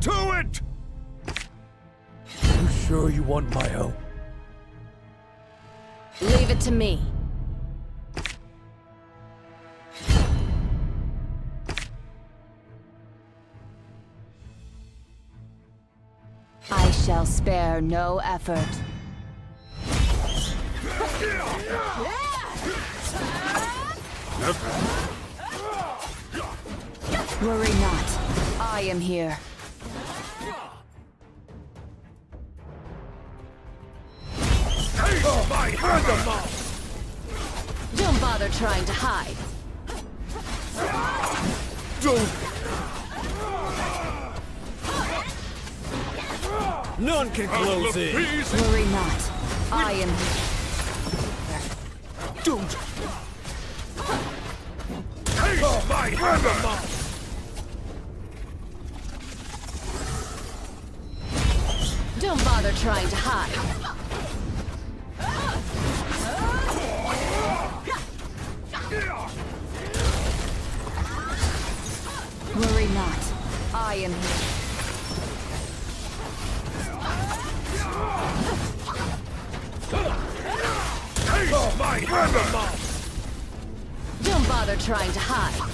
to it! You sure you want my help? Leave it to me. I shall spare no effort. Worry not. I am here. Don't bother trying to hide. None can close in. Worry not. I am here. Don't! Taste my hammer! Don't bother trying to hide. Worry not. I am here. Taste my hammer! Don't bother trying to hide.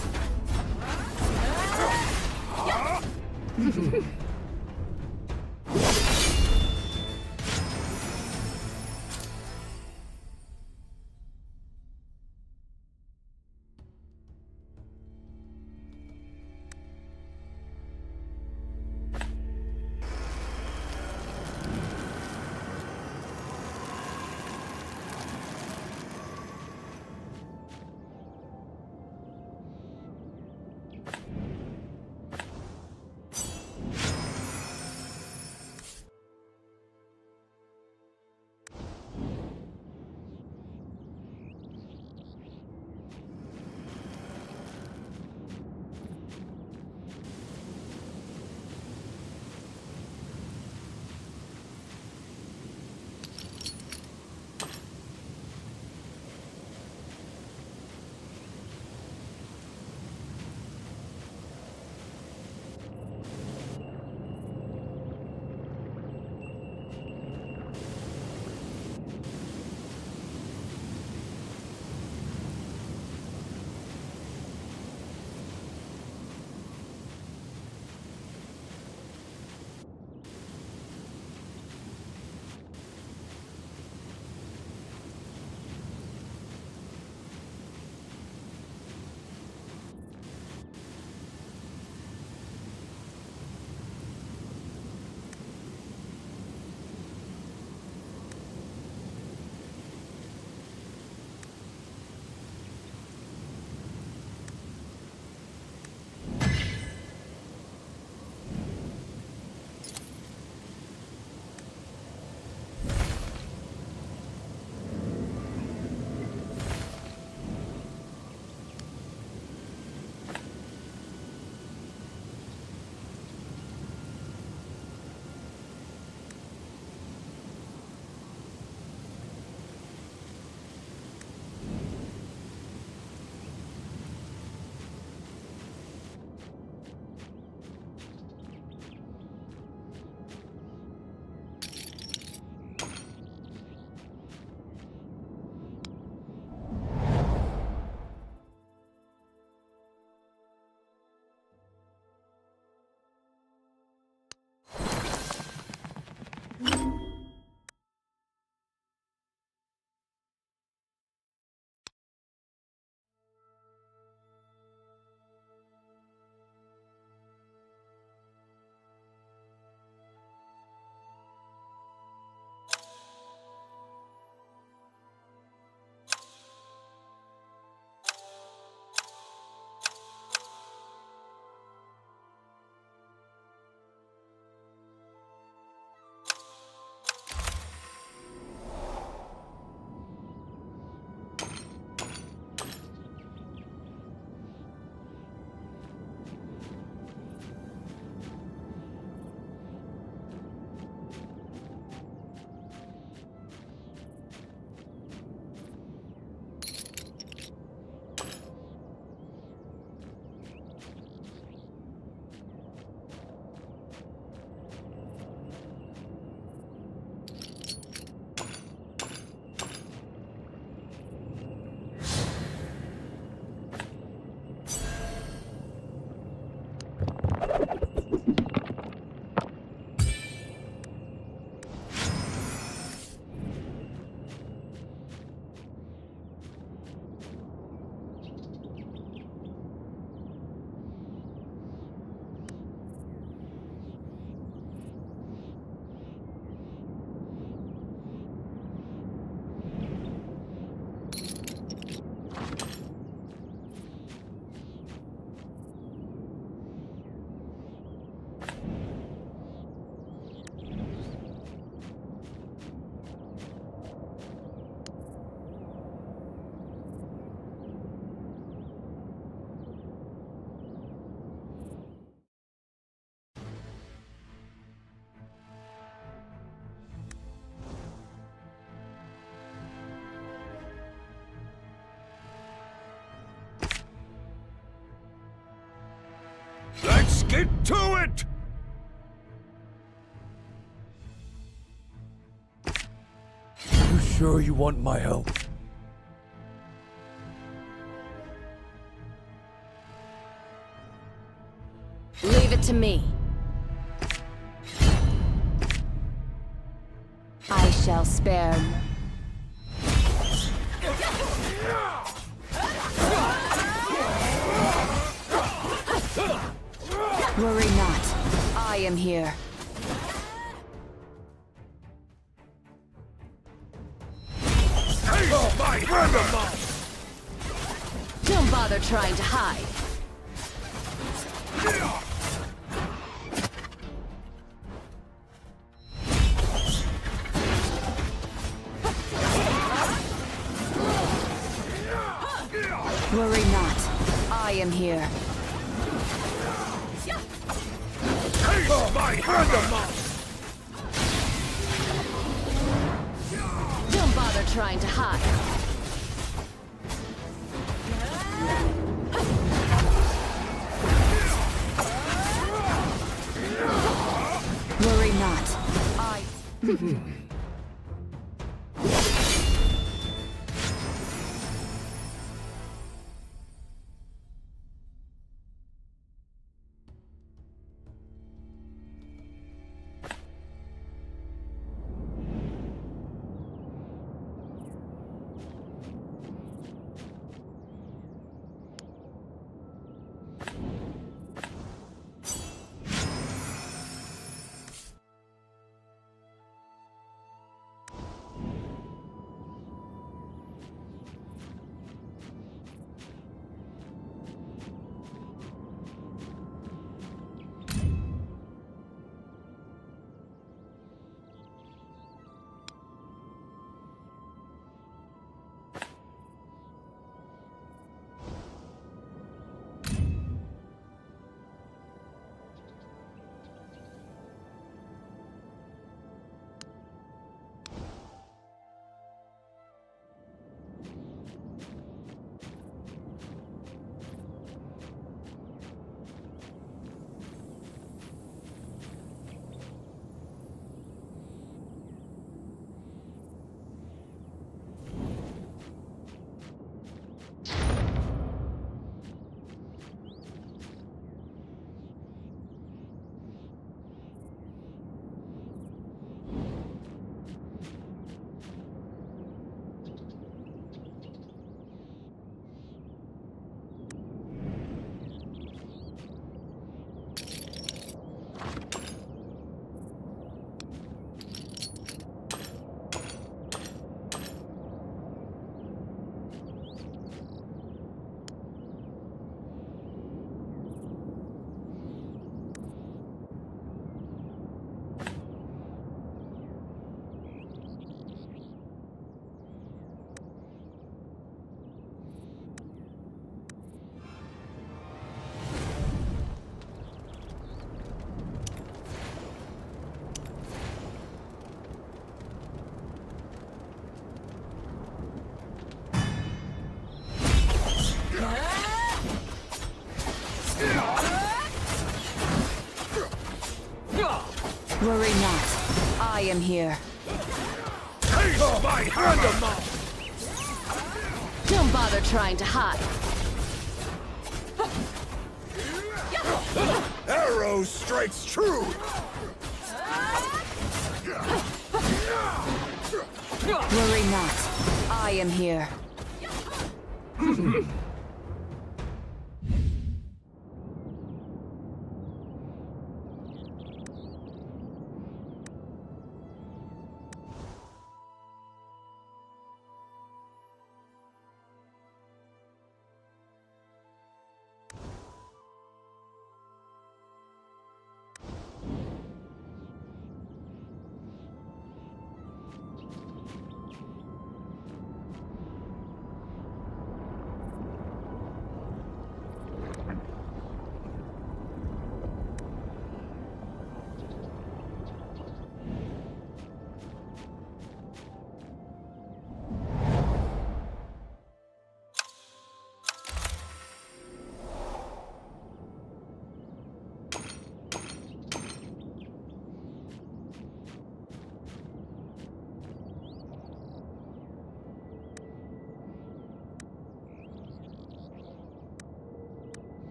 Get to it! You sure you want my help? Leave it to me. I shall spare. Worry not. I am here. Taste my hammer! Don't bother trying to hide. Worry not. I am here. Taste my hammer! Don't bother trying to hide. Worry not. I... Worry not. I am here. Taste my hammer! Don't bother trying to hide. Arrow strikes true! Worry not. I am here.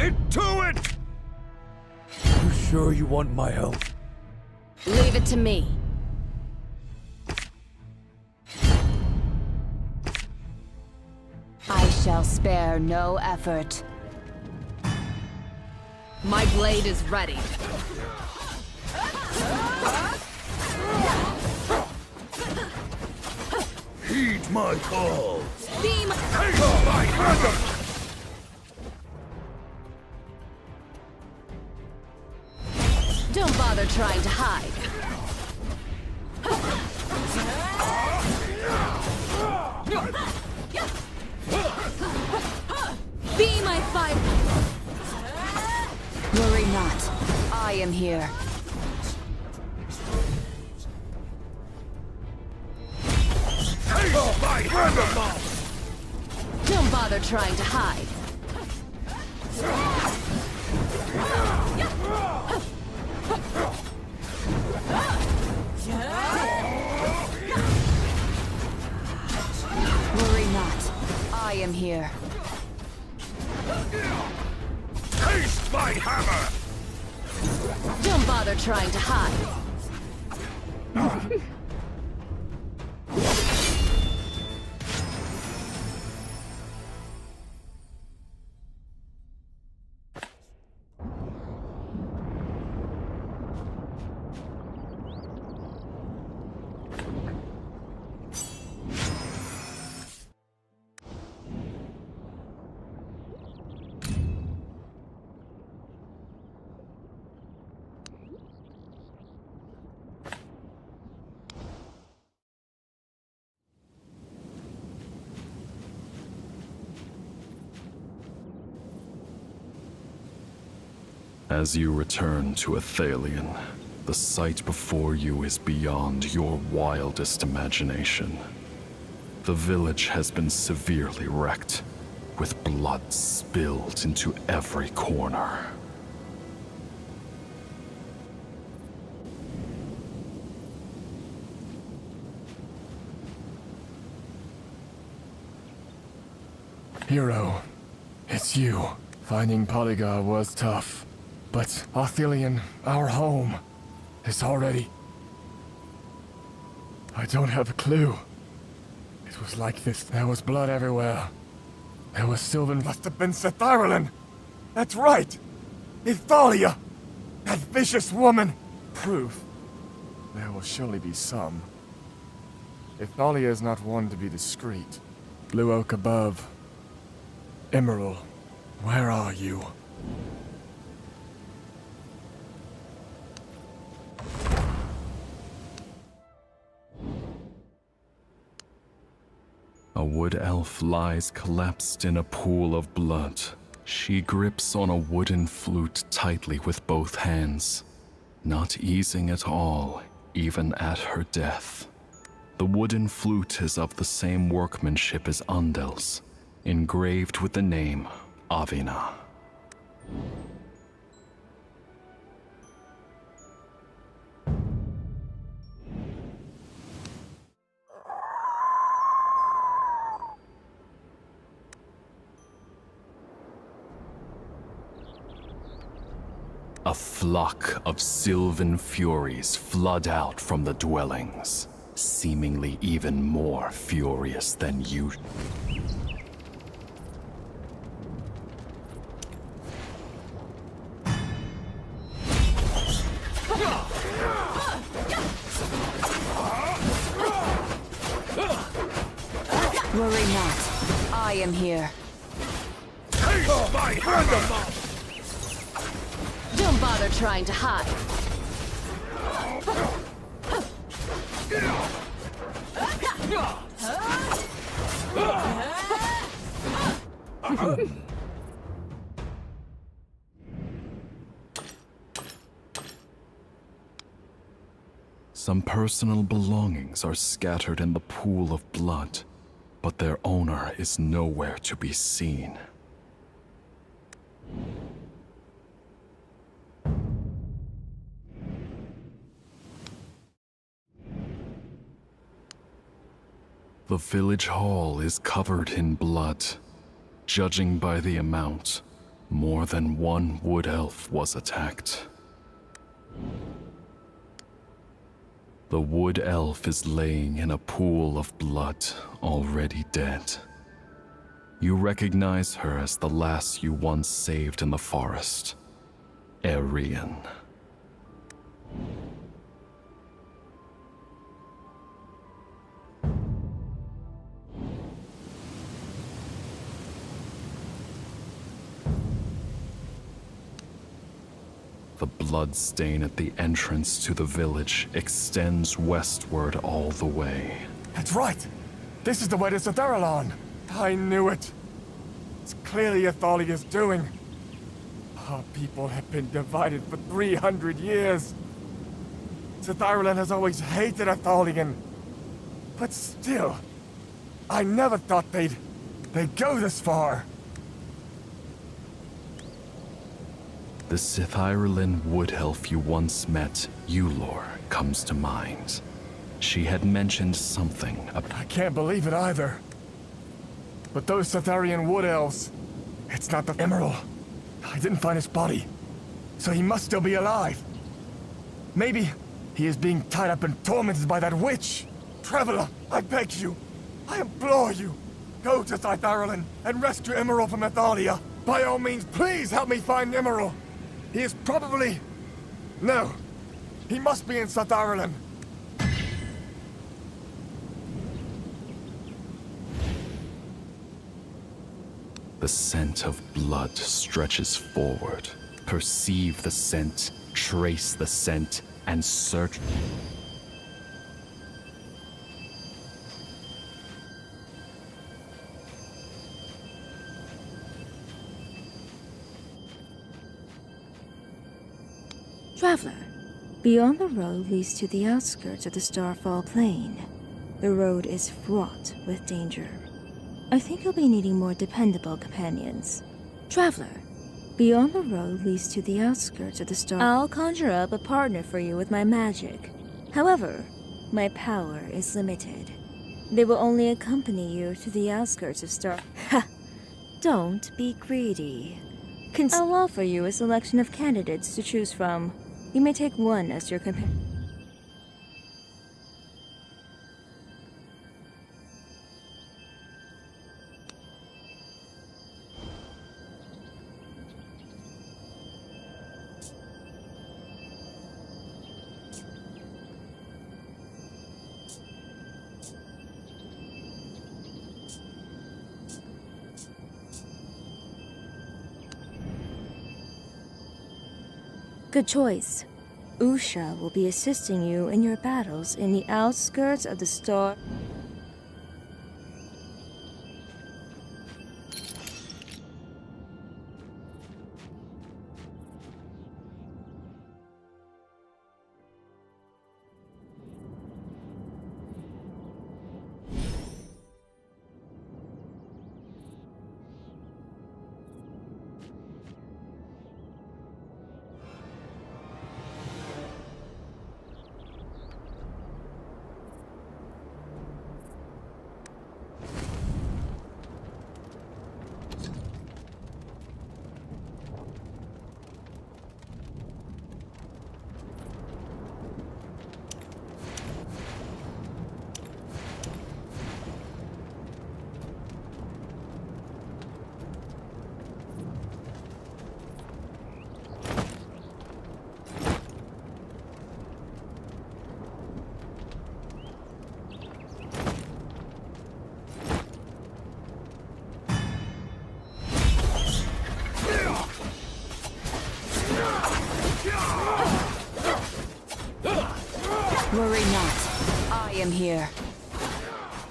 Get to it! You sure you want my help? Leave it to me. I shall spare no effort. My blade is ready. Heed my call! Beam! Taste my hand! Don't bother trying to hide. Be my fire! Worry not. I am here. Taste my hand! Don't bother trying to hide. Worry not. I am here. Taste my hammer! Don't bother trying to hide. As you return to Athalion, the sight before you is beyond your wildest imagination. The village has been severely wrecked, with blood spilled into every corner. Hero, it's you. Finding Polygar was tough. But Athalion, our home, is already... I don't have a clue. It was like this. There was blood everywhere. There was Sylvan must have been Setharlan. That's right! Ithalia! That vicious woman! Proof. There will surely be some. Ithalia is not one to be discreet. Blue Oak above. Emerald, where are you? A wood elf lies collapsed in a pool of blood. She grips on a wooden flute tightly with both hands, not easing at all, even at her death. The wooden flute is of the same workmanship as Undel's, engraved with the name Avina. A flock of sylvan furies flood out from the dwellings, seemingly even more furious than you. Worry not. I am here. Taste my hand! Don't bother trying to hide. Some personal belongings are scattered in the pool of blood, but their owner is nowhere to be seen. The village hall is covered in blood. Judging by the amount, More than one wood elf was attacked. The wood elf is laying in a pool of blood, already dead. You recognize her as the lass you once saved in the forest, Arian. The blood stain at the entrance to the village extends westward all the way. That's right! This is the way to Satharalon! I knew it! It's clearly Athalia's doing. Our people have been divided for 300 years. Satharalon has always hated Athalion. But still, I never thought they'd go this far. The Sithirelin wood elf you once met, Eulor, comes to mind. She had mentioned something about... I can't believe it either. But those Sitharian wood elves, it's not the Emerald. I didn't find his body, so he must still be alive. Maybe he is being tied up and tormented by that witch. Traveler, I beg you, I implore you, go to Sithirelin and rescue Emerald from Athalia. By all means, please help me find Emerald. He is probably... No, he must be in Sithirelin. The scent of blood stretches forward. Perceive the scent, trace the scent, and search. Traveler, beyond the road leads to the outskirts of the Starfall Plain. The road is fraught with danger. I think you'll be needing more dependable companions. Traveler, beyond the road leads to the outskirts of the Star... I'll conjure up a partner for you with my magic. However, my power is limited. They will only accompany you to the outskirts of Star... Ha! Don't be greedy. I'll offer you a selection of candidates to choose from. You may take one as your companion. Good choice. Usha will be assisting you in your battles in the outskirts of the Star... Worry not. I am here.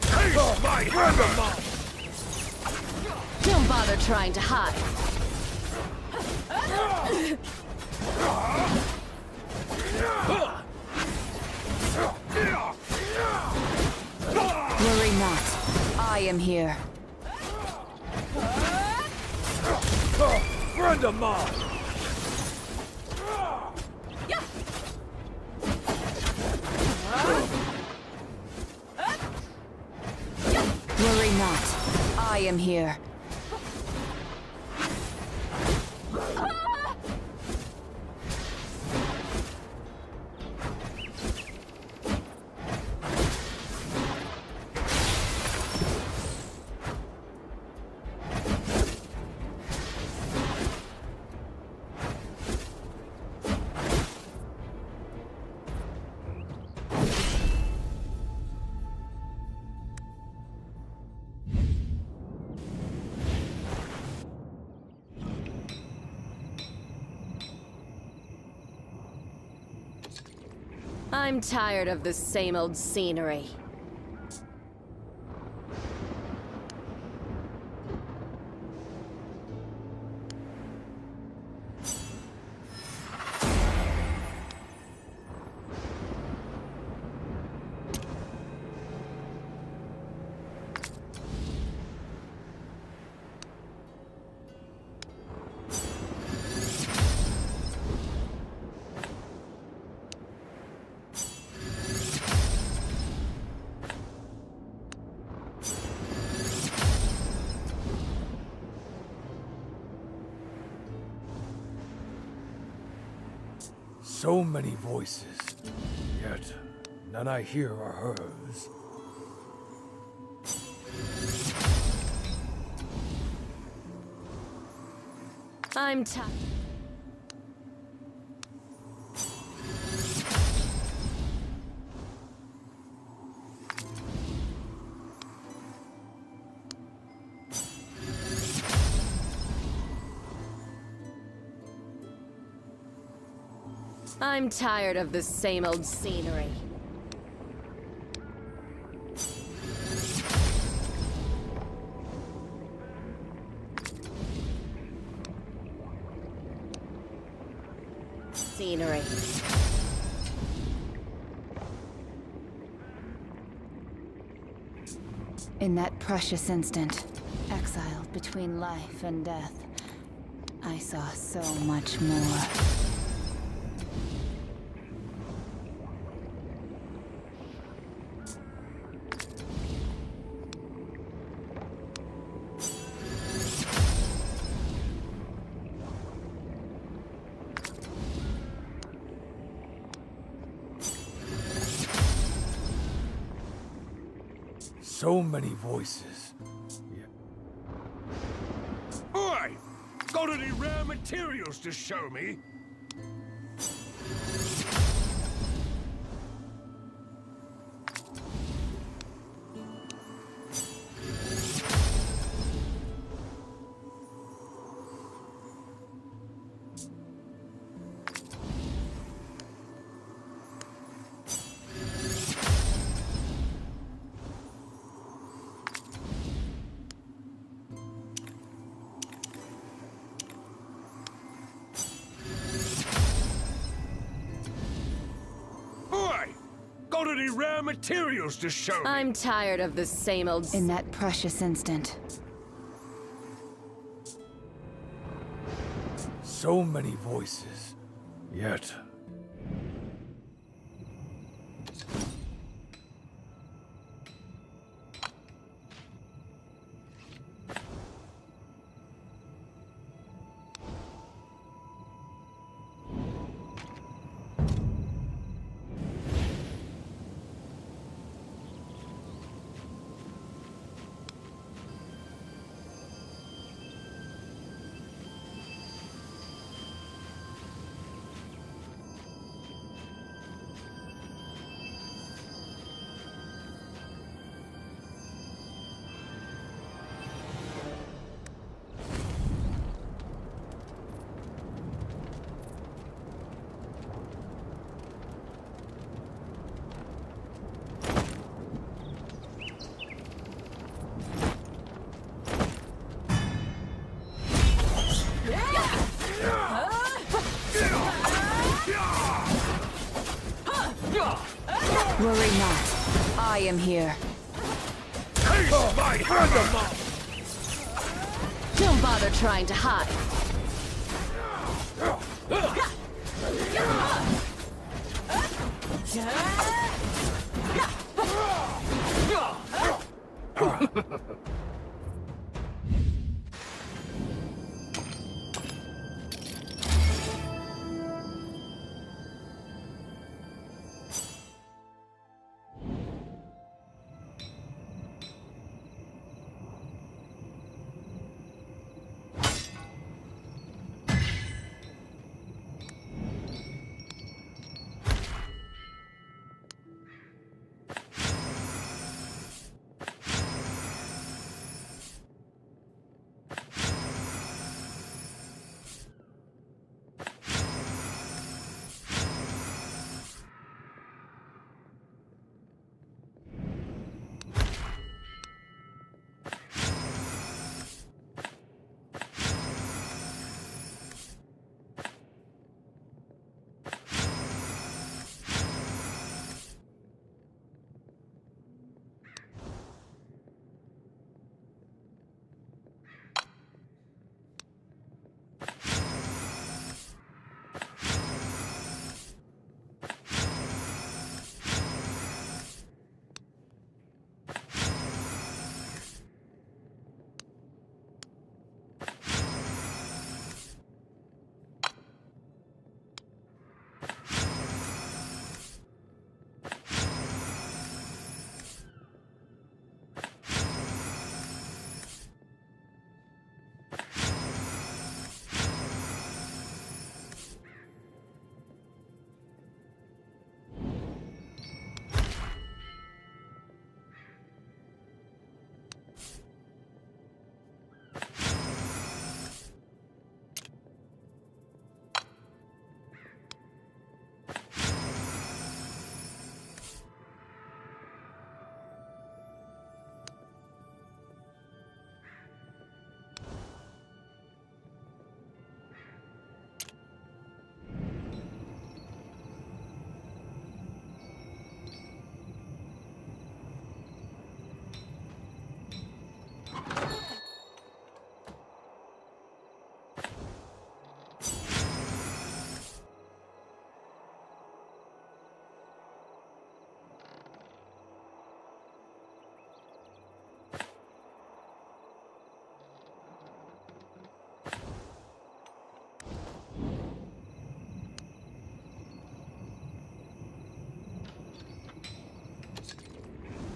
Taste my hammer! Don't bother trying to hide. Worry not. I am here. Friend of mine! Worry not. I am here. I'm tired of the same old scenery. So many voices, yet none I hear are hers. I'm tired. I'm tired of the same old scenery. Scenery. In that precious instant, exiled between life and death, I saw so much more. So many voices. Oi! Got any rare materials to show me? Got any rare materials to show me? I'm tired of the same old. In that precious instant, So many voices, yet worry not. I am here. Don't bother trying to hide.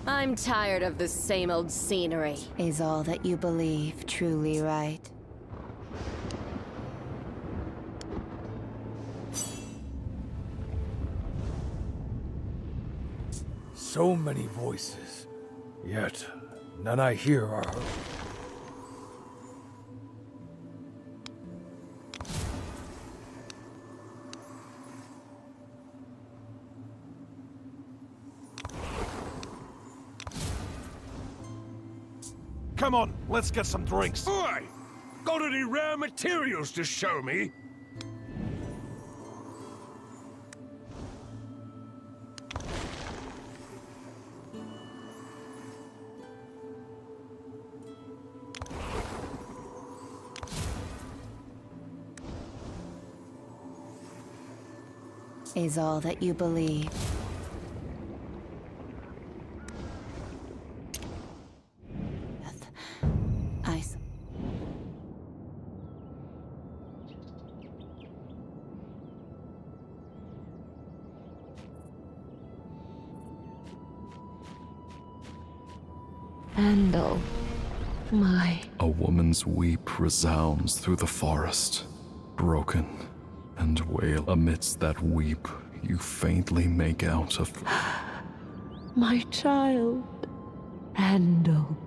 I'm tired of the same old scenery. Is all that you believe truly right? So many voices, yet none I hear are heard. Come on, let's get some drinks. Oi! Got any rare materials to show me? Is all that you believe. Handle my... A woman's weep resounds through the forest, broken and wail. Amidst that weep, you faintly make out a... My child. Handle.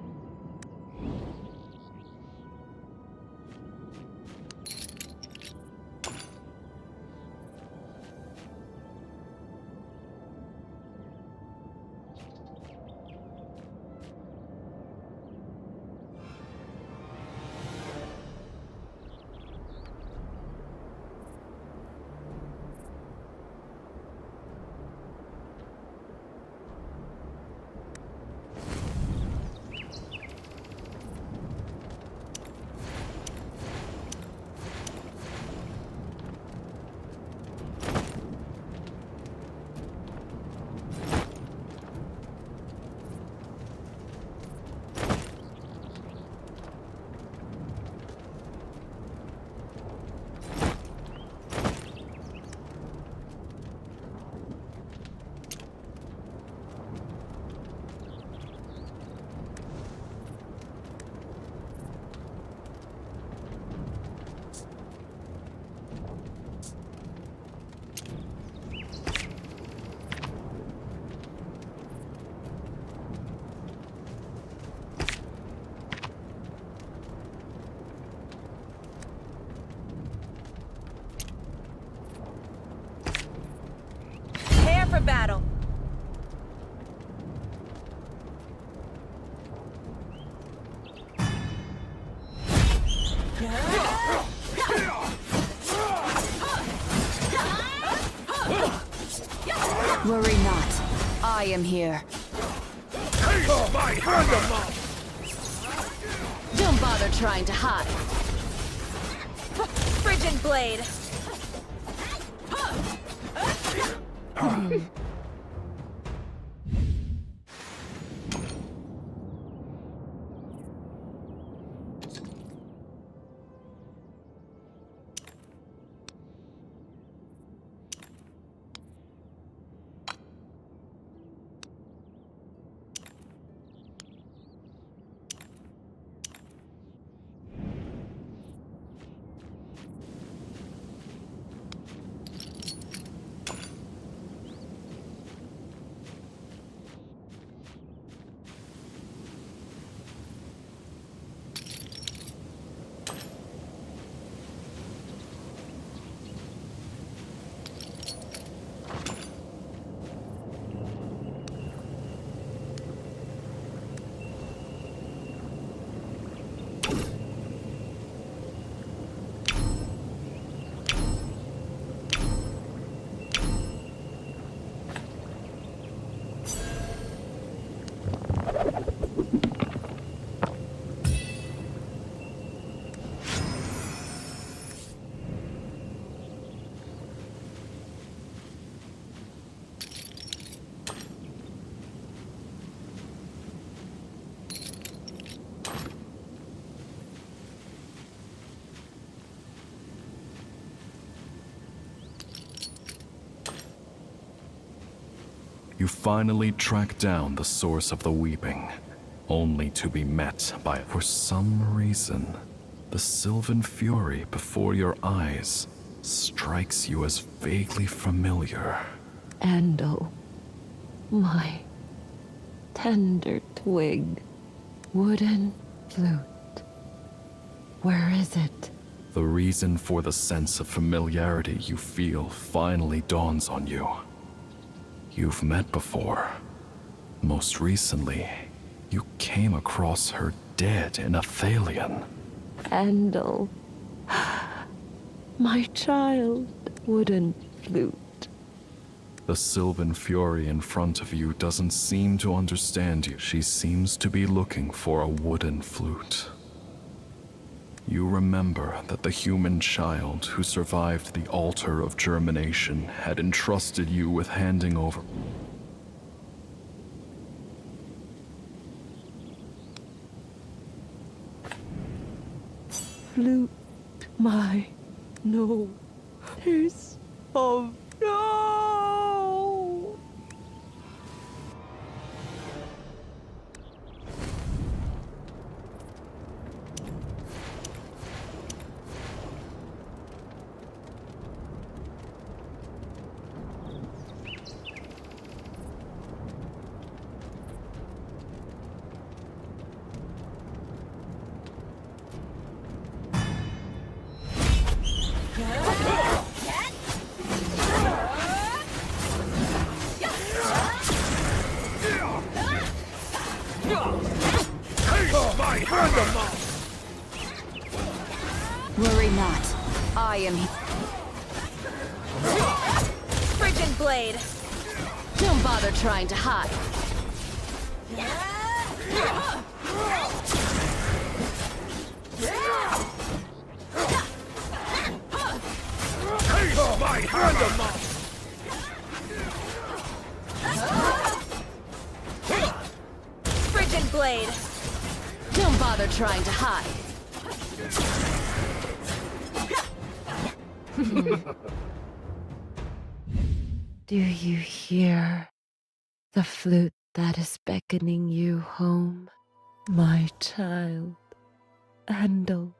For battle. Worry not. I am here. Don't bother trying to hide. Frigid blade. You finally track down the source of the weeping, only to be met by, for some reason, the sylvan fury before your eyes strikes you as vaguely familiar. Andal, my tender twig, wooden flute. Where is it? The reason for the sense of familiarity you feel finally dawns on you. You've met before. Most recently, you came across her dead in a Thalion. Andal, my child, wooden flute. The sylvan fury in front of you doesn't seem to understand you. She seems to be looking for a wooden flute. You remember that the human child who survived the altar of germination had entrusted you with handing over. Flute, my no, there's of no. Worry not. I am here. Frigid blade. Don't bother trying to hide. My hand them off! Frigid blade. Don't bother trying to hide. Do you hear the flute that is beckoning you home, my child, Andal?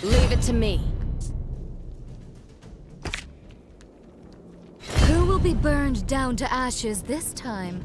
Leave it to me. Who will be burned down to ashes this time?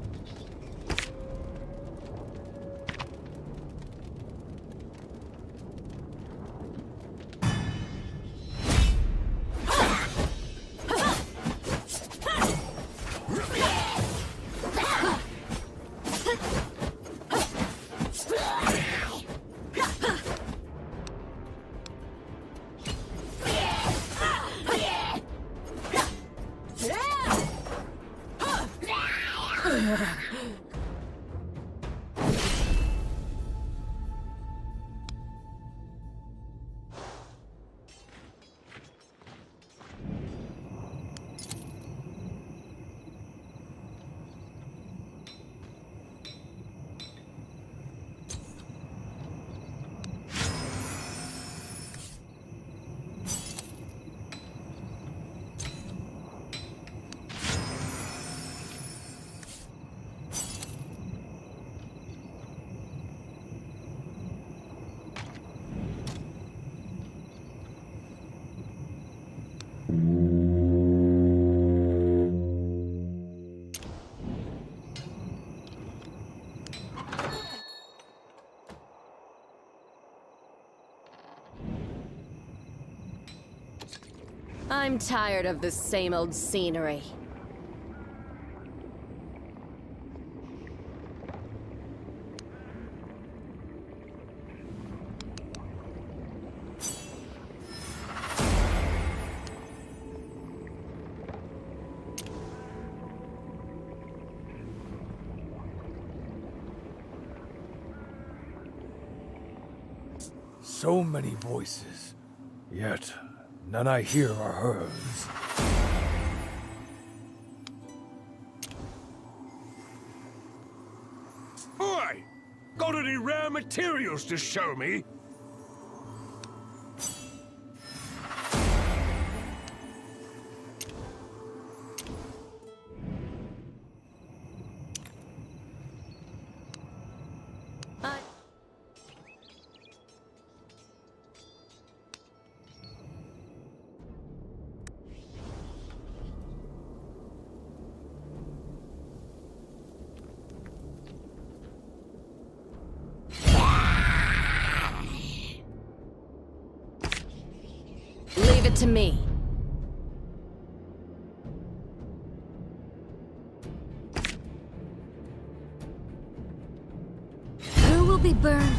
I'm tired of this same old scenery. So many voices, yet none I hear are hers. Oi! Got any rare materials to show me? Leave it to me. Who will be burned?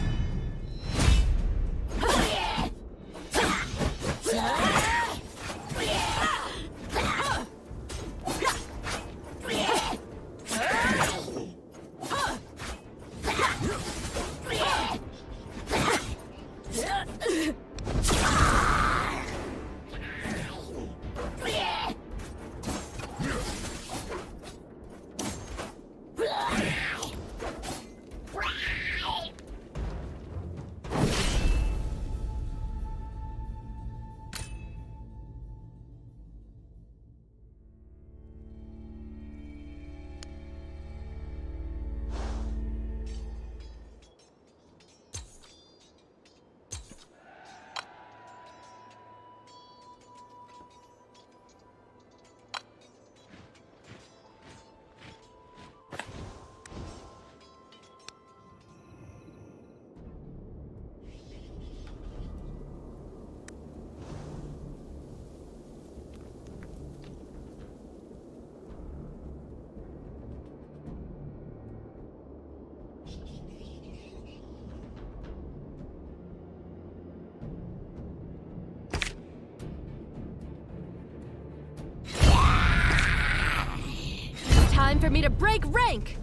Time for me to break rank!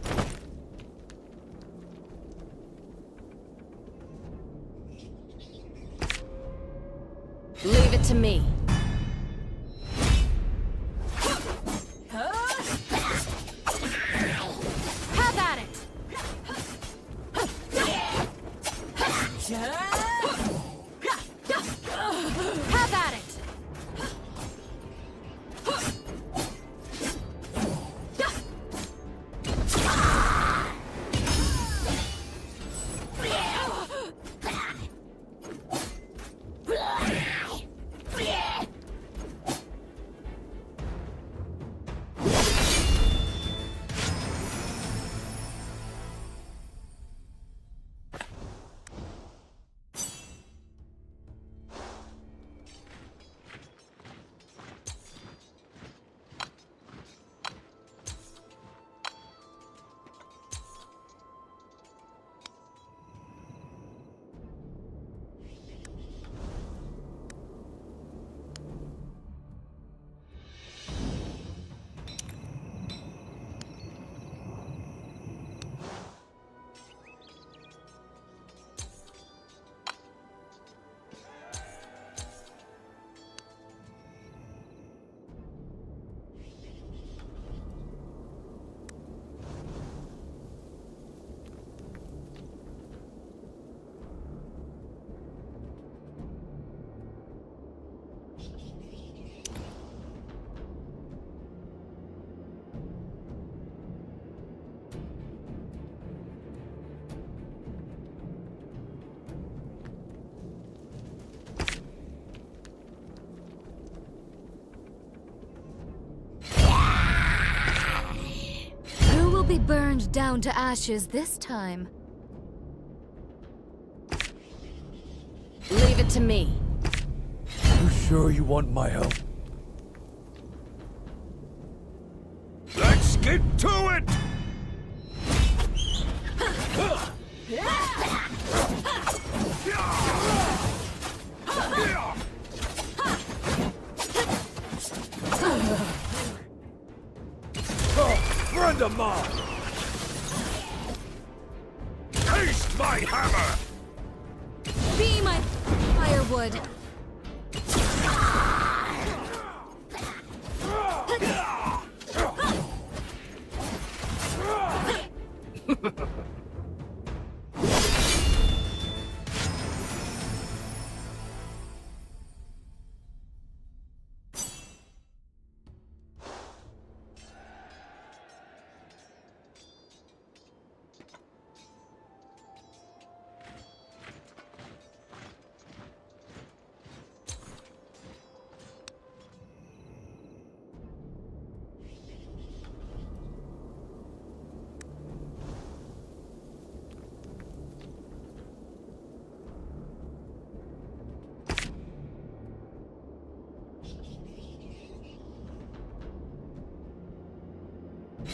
Leave it to me. Have at it! Have at it! Be burned down to ashes this time. Leave it to me. You sure you want my help? to it! Friend of mine! Taste my hammer! Be my firewood.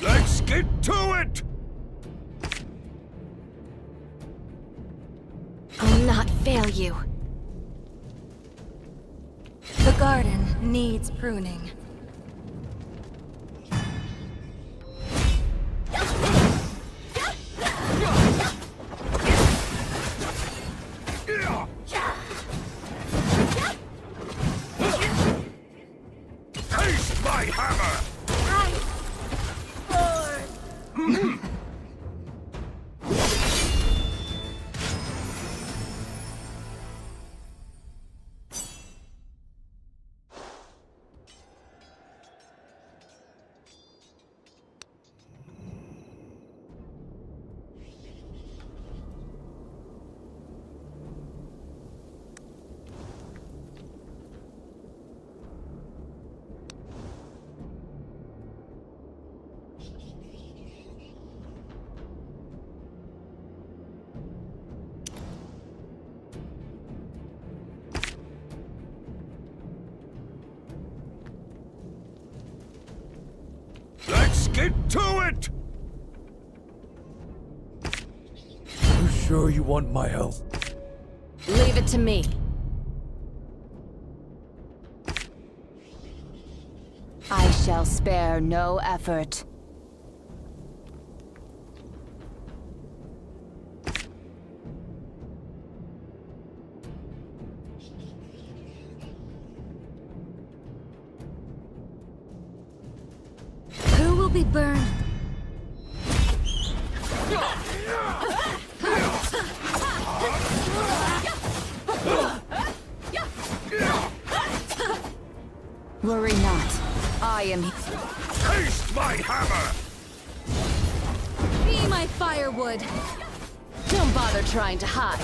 Let's get to it! I'll not fail you. The garden needs pruning. Taste my hammer! Let's get to it! You sure you want my help? Leave it to me. I shall spare no effort. Who will be burned? Worry not. I am here. Taste my hammer! Be my firewood. Don't bother trying to hide.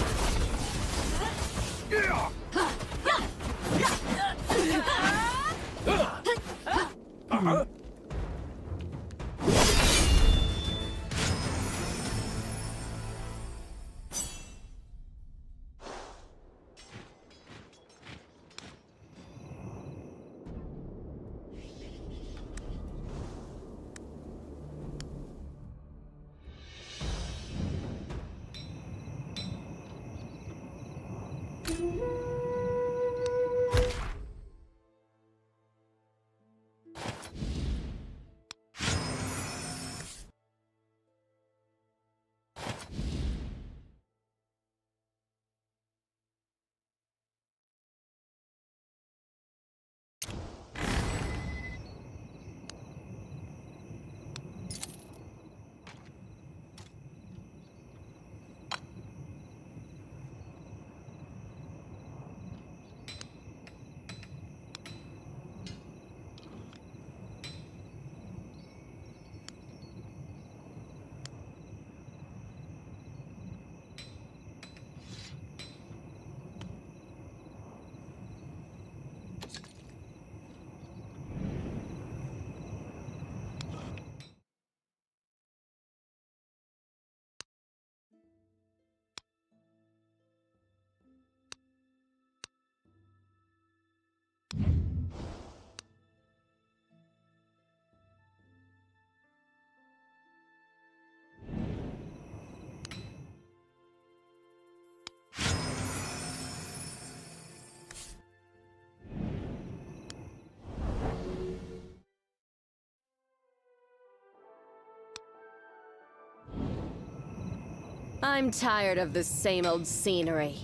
I'm tired of the same old scenery.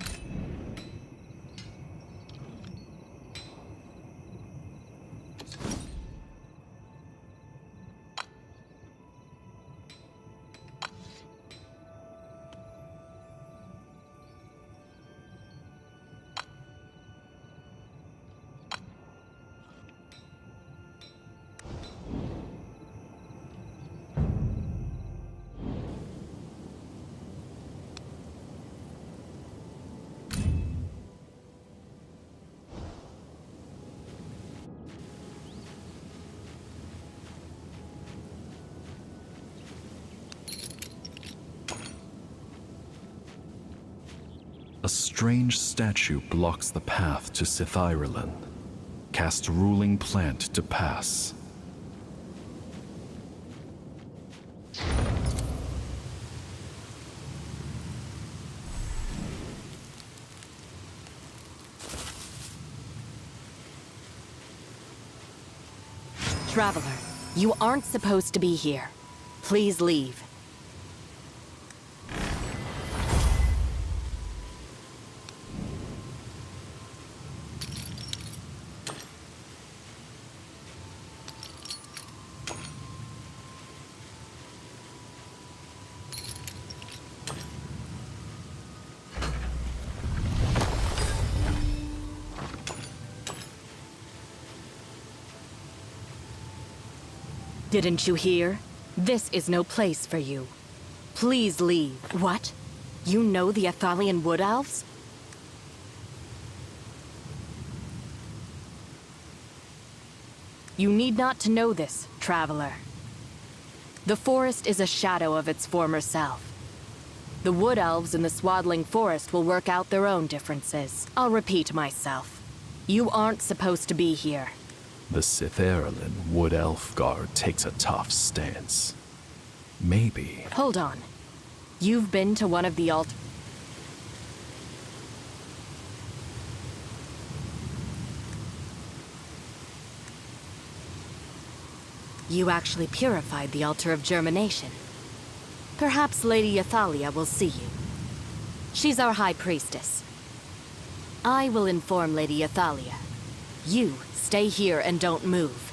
A strange statue blocks the path to Sithairelan. Cast ruling plant to pass. Traveler, you aren't supposed to be here. Please leave. Didn't you hear? This is no place for you. Please leave. What? You know the Athalian Wood Elves? You need not to know this, traveler. The forest is a shadow of its former self. The Wood Elves in the swaddling forest will work out their own differences. I'll repeat myself. You aren't supposed to be here. The Sithairelan Wood Elf Guard takes a tough stance. Maybe. Hold on. You've been to one of the You actually purified the altar of germination. Perhaps Lady Athalia will see you. She's our high priestess. I will inform Lady Athalia. You stay here and don't move.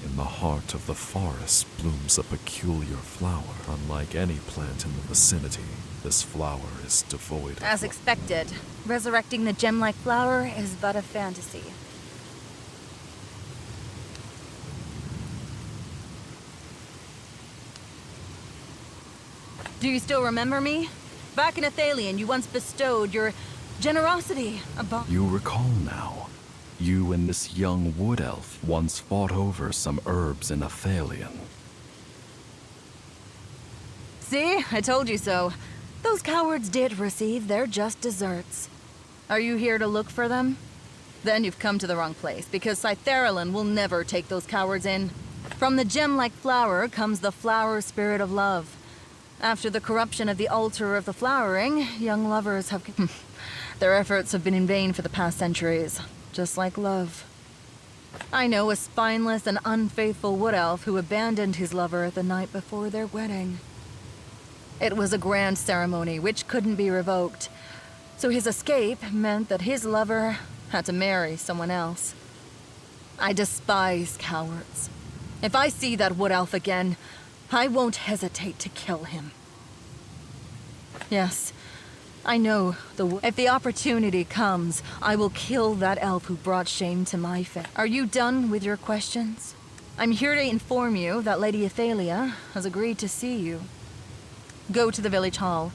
In the heart of the forest blooms a peculiar flower. Unlike any plant in the vicinity, this flower is devoid of... As expected, resurrecting the gem-like flower is but a fantasy. Do you still remember me? Back in Athalion, you once bestowed your generosity upon... You recall now. You and this young wood elf once fought over some herbs in Athalion. See? I told you so. Those cowards did receive their just desserts. Are you here to look for them? Then you've come to the wrong place, because Sithairelan will never take those cowards in. From the gem-like flower comes the flower spirit of love. After the corruption of the altar of the flowering, young lovers have... Their efforts have been in vain for the past centuries, just like love. I know a spineless and unfaithful wood elf who abandoned his lover the night before their wedding. It was a grand ceremony which couldn't be revoked, so his escape meant that his lover had to marry someone else. I despise cowards. If I see that wood elf again, I won't hesitate to kill him. Yes, I know if the opportunity comes, I will kill that elf who brought shame to my family. Are you done with your questions? I'm here to inform you that Lady Athalia has agreed to see you. Go to the village hall.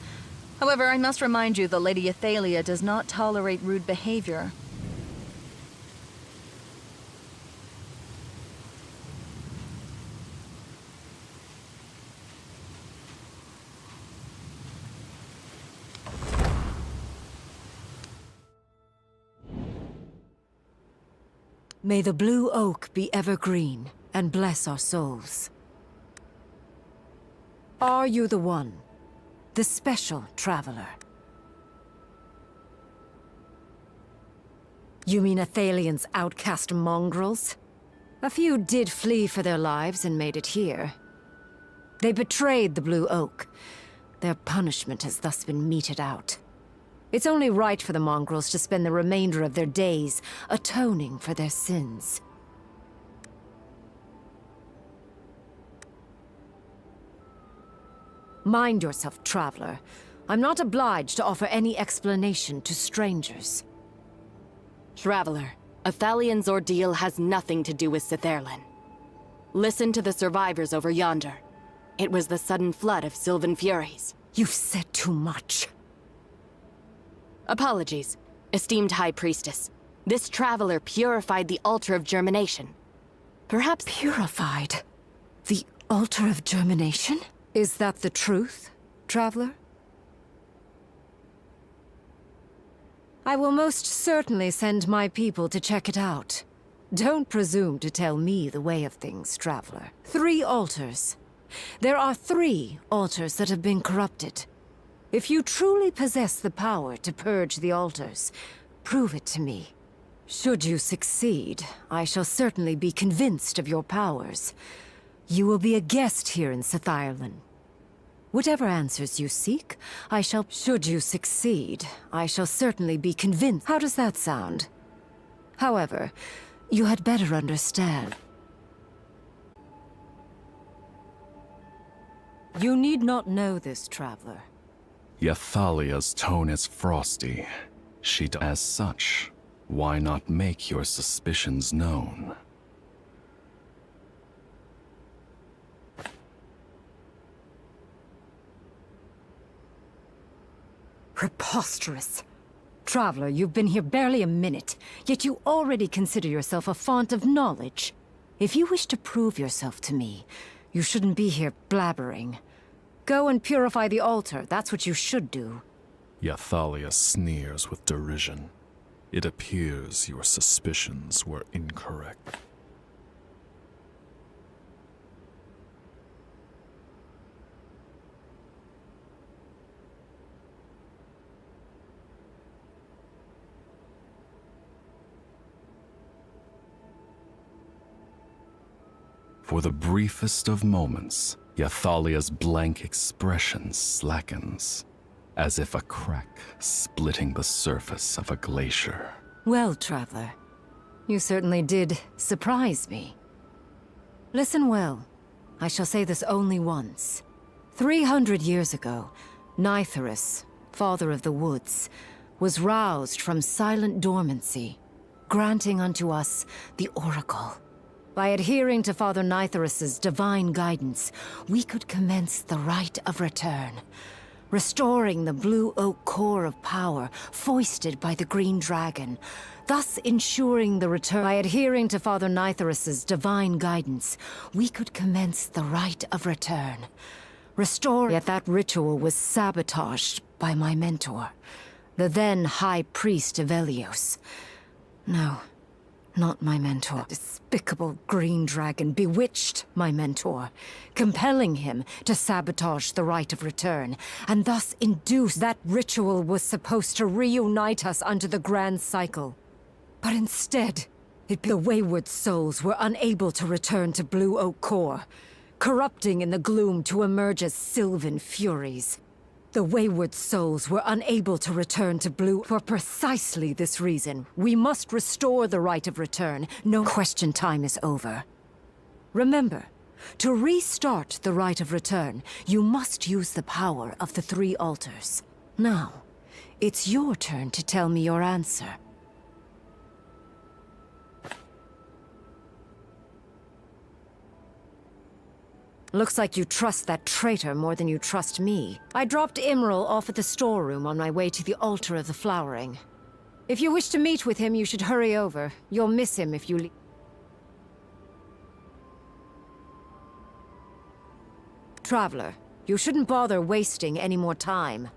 However, I must remind you that Lady Athalia does not tolerate rude behavior. May the blue oak be evergreen and bless our souls. Are you the one? the special traveler. You mean Athalian's outcast mongrels? A few did flee for their lives and made it here. They betrayed the Blue Oak. Their punishment has thus been meted out. It's only right for the mongrels to spend the remainder of their days atoning for their sins. Mind yourself, traveler. I'm not obliged to offer any explanation to strangers. Traveler, Athalian's ordeal has nothing to do with Sitherlin. Listen to the survivors over yonder. It was the sudden flood of Sylvan Furies. You've said too much. Apologies, esteemed High Priestess. This traveler purified the altar of germination. Perhaps purified? The altar of germination? Is that the truth, traveler? I will most certainly send my people to check it out. Don't presume to tell me the way of things, traveler. 3 altars. There are 3 altars that have been corrupted. If you truly possess the power to purge the altars, prove it to me. Should you succeed, I shall certainly be convinced of your powers. You will be a guest here in Sitherlin. Whatever answers you seek, I shall... Should you succeed, I shall certainly be convinced. How does that sound? However, you had better understand. You need not know this, traveler. Yathalia's tone is frosty. As such, why not make your suspicions known? Preposterous. Traveler, you've been here barely a minute, yet you already consider yourself a font of knowledge. If you wish to prove yourself to me, you shouldn't be here blabbering. Go and purify the altar, that's what you should do. Yathalia sneers with derision. It appears your suspicions were incorrect. For the briefest of moments, Yathalia's blank expression slackens, as if a crack splitting the surface of a glacier. Well, traveler, you certainly did surprise me. Listen well. I shall say this only once. 300 years ago, Nithorus, father of the woods, was roused from silent dormancy, granting unto us the Oracle. By adhering to Father Nithorus's divine guidance, we could commence the rite of return, restoring the blue oak core of power foisted by the green dragon, thus ensuring the return. By adhering to Father Nithorus's divine guidance, we could commence the rite of return, yet that ritual was sabotaged by my mentor, the then High Priest of Elios. No. Not my mentor. Despicable green dragon bewitched my mentor, compelling him to sabotage the rite of return, and thus induce that ritual was supposed to reunite us under the grand cycle. But instead, the wayward souls were unable to return to Blue Oak Core, corrupting in the gloom to emerge as Sylvan Furies. The wayward souls were unable to return to Blue. For precisely this reason, we must restore the rite of return. No question time is over. Remember, to restart the rite of return, you must use the power of the 3 altars. Now, it's your turn to tell me your answer. Looks like you trust that traitor more than you trust me. I dropped Imral off at the storeroom on my way to the altar of the flowering. If you wish to meet with him, you should hurry over. You'll miss him if you leave. Traveler, you shouldn't bother wasting any more time.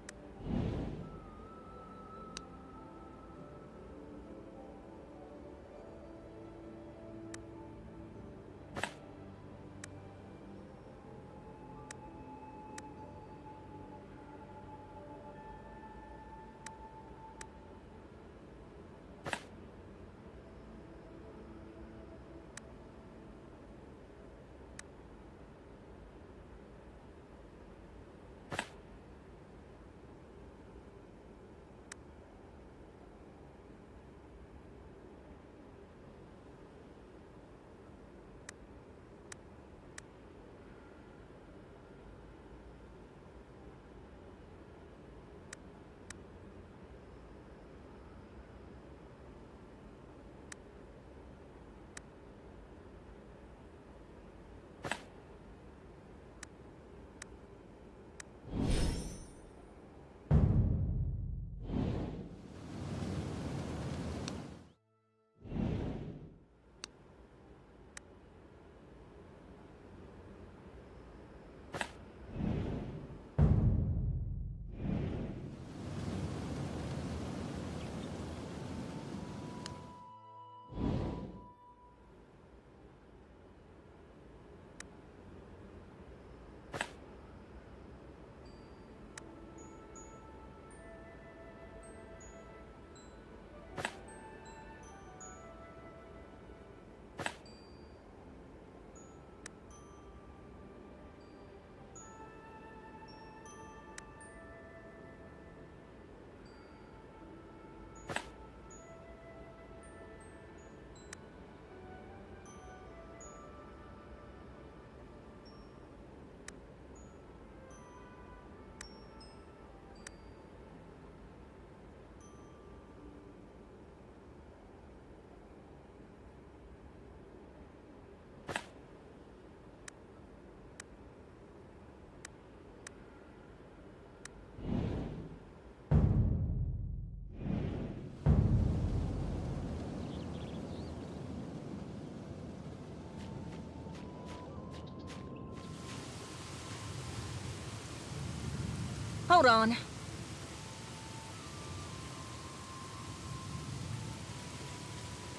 Hold on.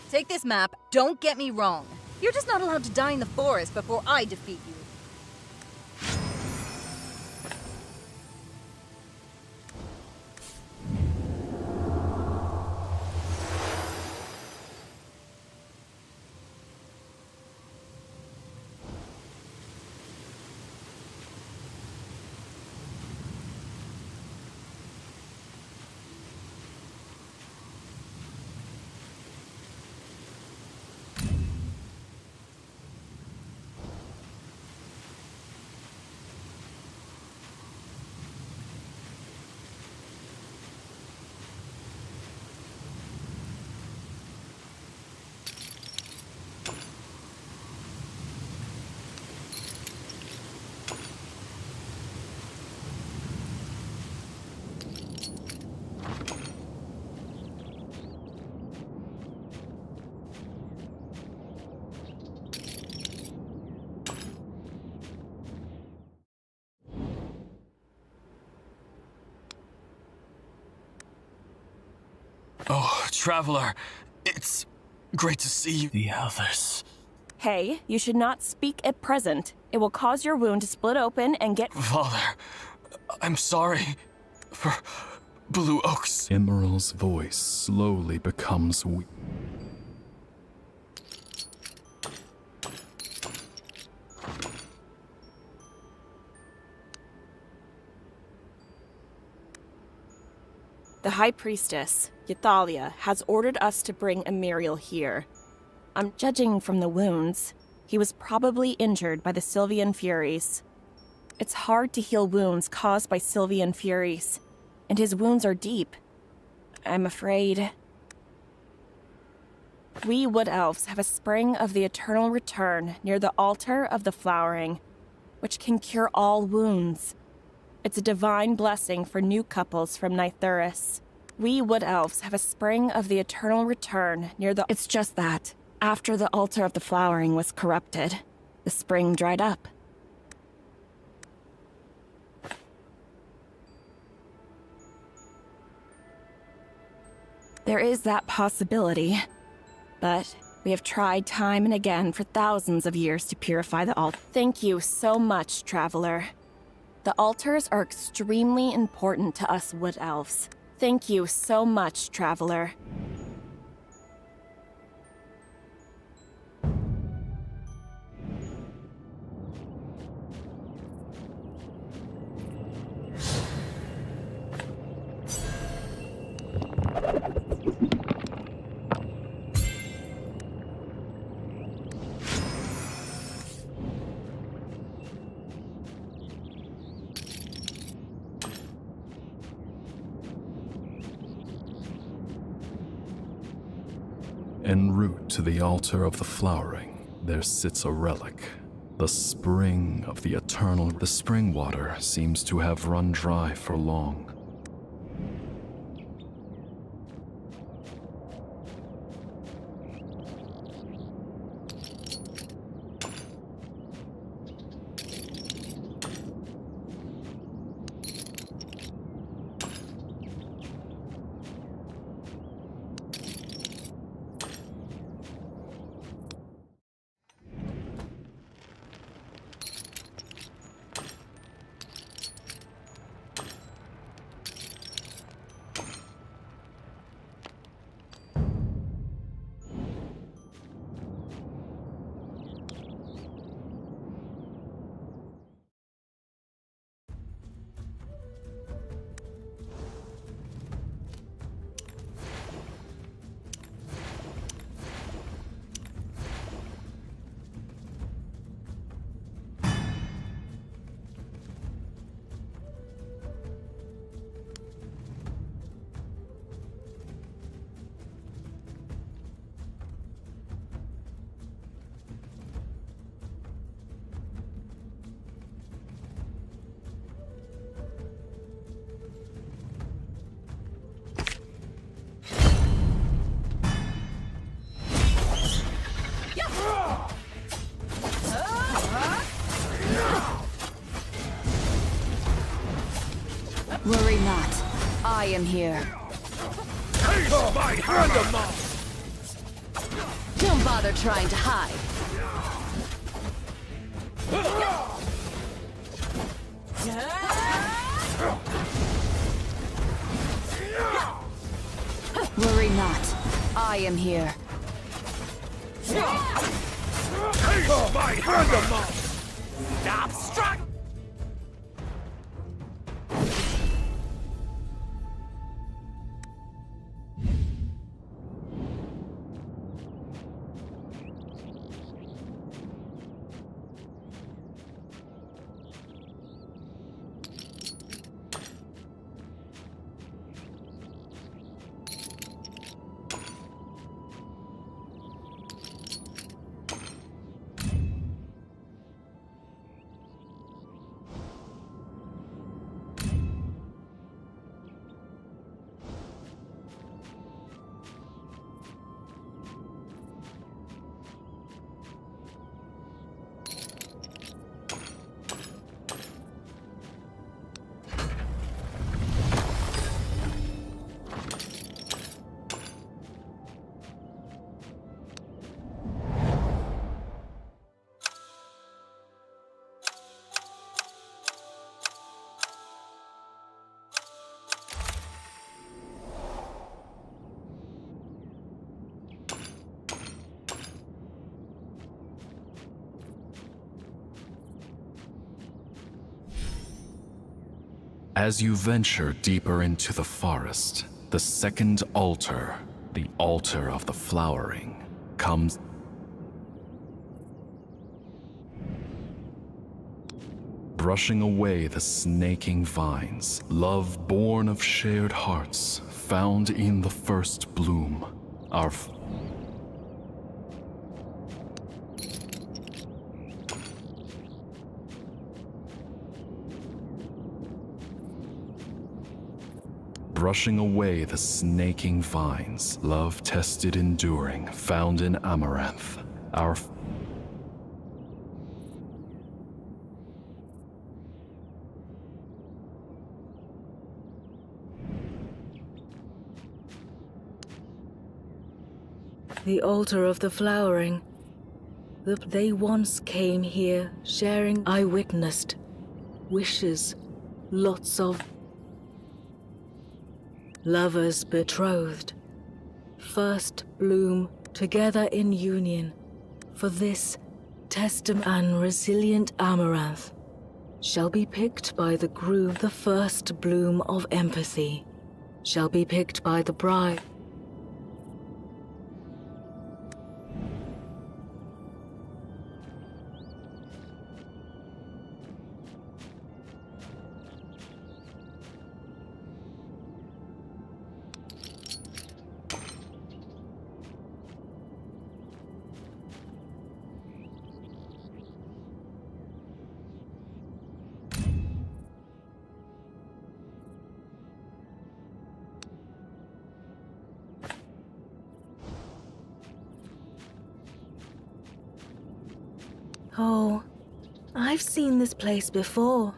Take this map. Don't get me wrong. You're just not allowed to die in the forest before I defeat you. Oh, Traveler, it's great to see you. The others. Hey, you should not speak at present. It will cause your wound to split open and get— Father, I'm sorry for Blue Oaks. Emerald's voice slowly becomes weak. The High Priestess, Ythalia, has ordered us to bring Emiriel here. I'm judging from the wounds. He was probably injured by the Sylvian Furies. It's hard to heal wounds caused by Sylvian Furies, and his wounds are deep. I'm afraid. We Wood Elves have a spring of the eternal return near the altar of the flowering, which can cure all wounds. It's a divine blessing for new couples from Nythuris. We Wood Elves have a spring of the eternal return near the— It's just that, after the altar of the flowering was corrupted, the spring dried up. There is that possibility, but we have tried time and again for thousands of years to purify the altar. Thank you so much, Traveler. The altars are extremely important to us Wood Elves. Thank you so much, Traveler. En route to the altar of the flowering, there sits a relic. The spring of the eternal. The spring water seems to have run dry for long. I am here. Taste my hammer! Don't bother trying to hide. Worry not. I am here. Taste my hammer! Stop struggling! As you venture deeper into the forest, the second altar, the altar of the flowering, comes. Brushing away the snaking vines, love born of shared hearts, found in the first bloom, our brushing away the snaking vines, love tested enduring, found in amaranth, our The altar of the flowering. They once came here, sharing. I witnessed wishes, lots of lovers betrothed, first bloom together in union. For this testament and resilient amaranth shall be picked by the groom. The first bloom of empathy shall be picked by the bride. Oh, I've seen this place before.